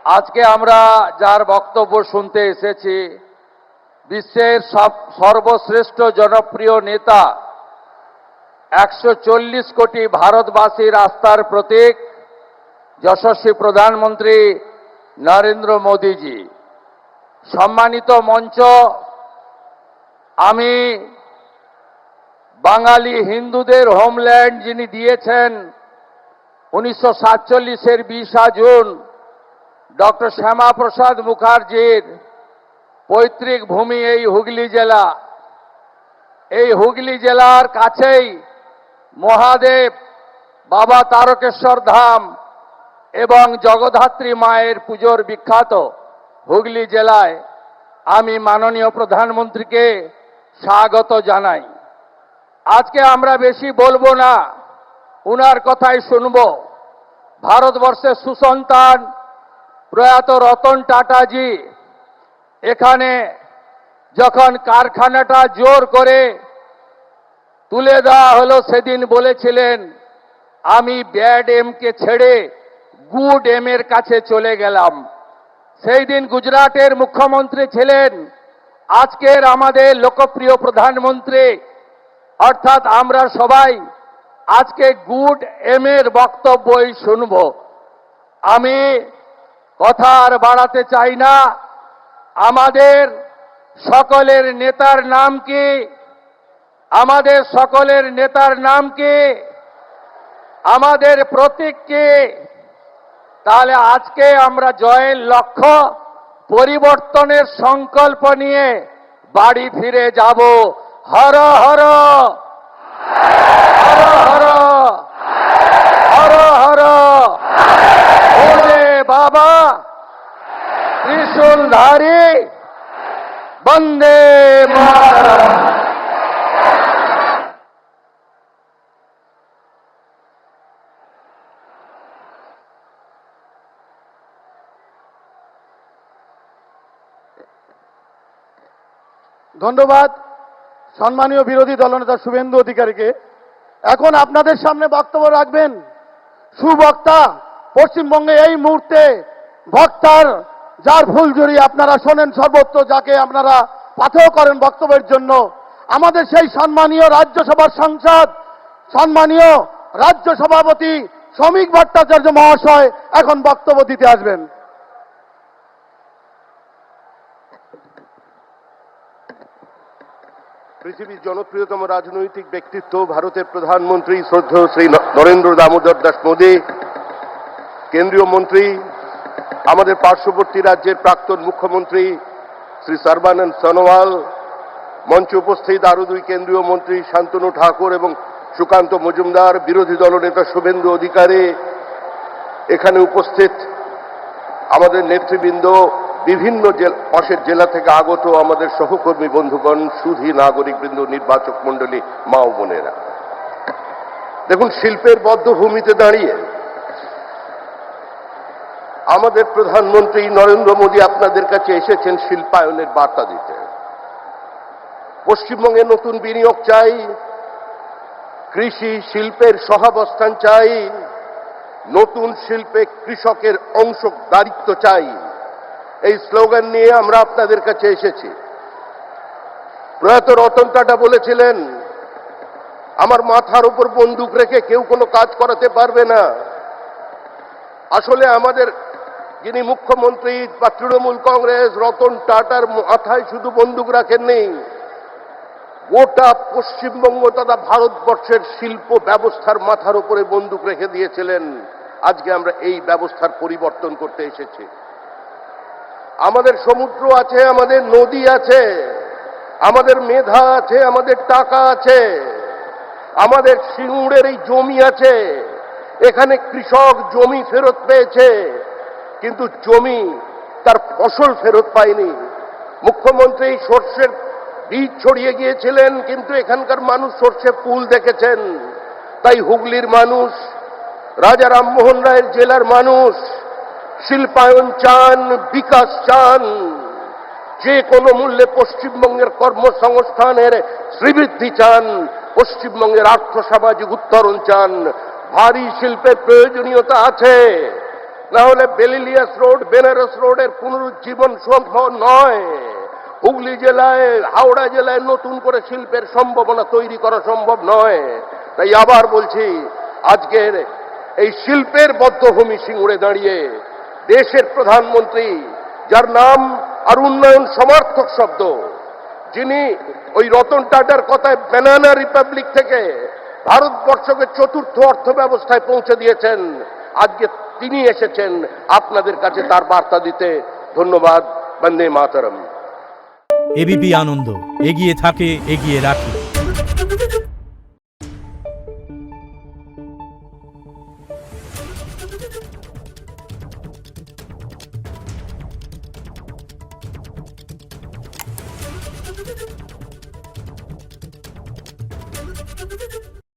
আজকে আমরা যার বক্তব্য শুনতে এসেছি বিশ্বের সর্বশ্রেষ্ঠ জনপ্রিয় নেতা 140 কোটি ভারতবাসীর আস্থার প্রতীক যশস্বী প্রধানমন্ত্রী নরেন্দ্র মোদীজি। সম্মানিত মঞ্চ, আমি বাঙালি হিন্দুদের হোমল্যান্ড যিনি দিয়েছেন 1947-এর 20 জুন ডক্টর শ্যামাপ্রসাদ মুখার্জির পৈতৃক ভূমি এই হুগলি জেলা। এই হুগলি জেলার কাছেই মহাদেব, বাবা তারকেশ্বর ধাম এবং জগদ্ধাত্রী মায়ের পুজোর বিখ্যাত হুগলি জেলায় আমি মাননীয় প্রধানমন্ত্রীকে স্বাগত জানাই। আজকে আমরা বেশি বলবো না, উনার কথাই শুনব। ভারতবর্ষের সুসন্তান প্রয়াত রতন টাটাজি এখানে যখন কারখানাটা জোর করে তুলে দেওয়া হলো সেদিন বলেছিলেন, আমি ব্যাড এমকে ছেড়ে গুড এমের কাছে চলে গেলাম। সেই দিন গুজরাটের মুখ্যমন্ত্রী ছিলেন আজকের আমাদের লোকপ্রিয় প্রধানমন্ত্রী। অর্থাৎ আমরা সবাই আজকে গুড এমের বক্তব্যই শুনব। আমি কথা আর বাড়াতে চাই না। আমাদের সকলের নেতার নাম কি? আমাদের সকলের নেতার নাম কি? আমাদের প্রতীক কি? তাহলে আজকে আমরা জয়ের লক্ষ্য, পরিবর্তনের সংকল্প নিয়ে বাড়ি ফিরে যাব। হর হর হর হর হর হর ওরে বাবা ত্রিশূলধারী, বন্দে মাতরম। ধন্যবাদ সম্মানীয় বিরোধী দলনেতা শুভেন্দু অধিকারীকে। এখন আপনাদের সামনে বক্তব্য রাখবেন সুবক্তা, পশ্চিমবঙ্গে এই মুহূর্তে বক্তার যার ফুলঝুরি আপনারা শোনেন সর্বত্র, যাকে আপনারা পাথেয় করেন বক্তব্যের জন্য, আমাদের সেই সম্মানীয় রাজ্যসভার সাংসদ, সম্মানীয় রাজ্য সভাপতি শ্রমিক ভট্টাচার্য মহাশয় এখন বক্তব্য দিতে আসবেন। পৃথিবীর জনপ্রিয়তম রাজনৈতিক ব্যক্তিত্ব ভারতের প্রধানমন্ত্রী শ্রদ্ধেয় শ্রী নরেন্দ্র দামোদর দাস মোদী, কেন্দ্রীয় মন্ত্রী, আমাদের পার্শ্ববর্তী রাজ্যের প্রাক্তন মুখ্যমন্ত্রী শ্রী সর্বানন্দ সোনোয়াল, মঞ্চে উপস্থিত আরো দুই কেন্দ্রীয় মন্ত্রী শান্তনু ঠাকুর এবং সুকান্ত মজুমদার, বিরোধী দলনেতা শুভেন্দু অধিকারী, এখানে উপস্থিত আমাদের নেতৃবৃন্দ, বিভিন্ন পাশের জেলা থেকে আগত আমাদের সহকর্মী বন্ধুগণ, সুধী নাগরিকবৃন্দ, নির্বাচক মণ্ডলী, মা ও বোনেরা। দেখুন, শিল্পের বদ্ধভূমিতে দাঁড়িয়ে আমাদের প্রধানমন্ত্রী নরেন্দ্র মোদী আপনাদের কাছে এসেছেন শিল্পায়নের বার্তা দিতে। পশ্চিমবঙ্গে নতুন বিনিয়োগ চাই, কৃষি শিল্পের সহাবস্থান চাই, নতুন শিল্পে কৃষকের অংশদারিত্ব চাই। এই স্লোগান নিয়ে আমরা আপনাদের কাছে এসেছি। প্রয়াত রতন টাটা বলেছিলেন, আমার মাথার উপর বন্দুক রেখে কেউ কোনো কাজ করাতে পারবে না। আসলে আমাদের যিনি মুখ্যমন্ত্রী বা তৃণমূল কংগ্রেস, রতন টাটার মাথায় শুধু বন্দুক রাখেননি, গোটা পশ্চিমবঙ্গ তথা ভারতবর্ষের শিল্প ব্যবস্থার মাথার উপরে বন্দুক রেখে দিয়েছিলেন। আজকে আমরা এই ব্যবস্থার পরিবর্তন করতে এসেছি। আমাদের সমুদ্র আছে, আমাদের নদী আছে, আমাদের মেধা আছে, আমাদের টাকা আছে, আমাদের সিঙ্গুরের এই জমি আছে। এখানে কৃষক জমি ফেরত পেয়েছে, কিন্তু জমি তার ফসল ফেরত পায়নি। মুখ্যমন্ত্রী সর্ষের বীজ ছড়িয়ে গিয়েছিলেন, কিন্তু এখানকার মানুষ সর্ষে ফুল দেখেছেন। তাই হুগলির মানুষ, রাজা রামমোহন রায়ের জেলার মানুষ শিল্পায়ন চান, বিকাশ চান। যে কোনো মূল্যে পশ্চিমবঙ্গের কর্মসংস্থানের শ্রীবৃদ্ধি চান, পশ্চিমবঙ্গের আর্থ সামাজিক উত্তরণ চান। ভারী শিল্পের প্রয়োজনীয়তা আছে, না হলে বেলিলিয়াস রোড, বেনারস রোডের পুনরুজ্জীবন সম্ভব নয়। হুগলি জেলায়, হাওড়া জেলায় নতুন করে শিল্পের সম্ভাবনা তৈরি করা সম্ভব নয়। তাই আবার বলছি, আজকের এই শিল্পের বদ্ধভূমি সিঙ্গুরে দাঁড়িয়ে দেশের প্রধানমন্ত্রী, যার নাম আর উন্নয়ন সমার্থক শব্দ, যিনি ওই রতন টাটার কথায় ব্যানানা রিপাবলিক থেকে ভারতবর্ষকে চতুর্থ অর্থ ব্যবস্থায় পৌঁছে দিয়েছেন, আজকে তিনি এসেছেন আপনাদের কাছে তার বার্তা দিতে। ধন্যবাদ। বন্দে মাতরম। এবিপি আনন্দ, এগিয়ে থাকে, এগিয়ে রাখে।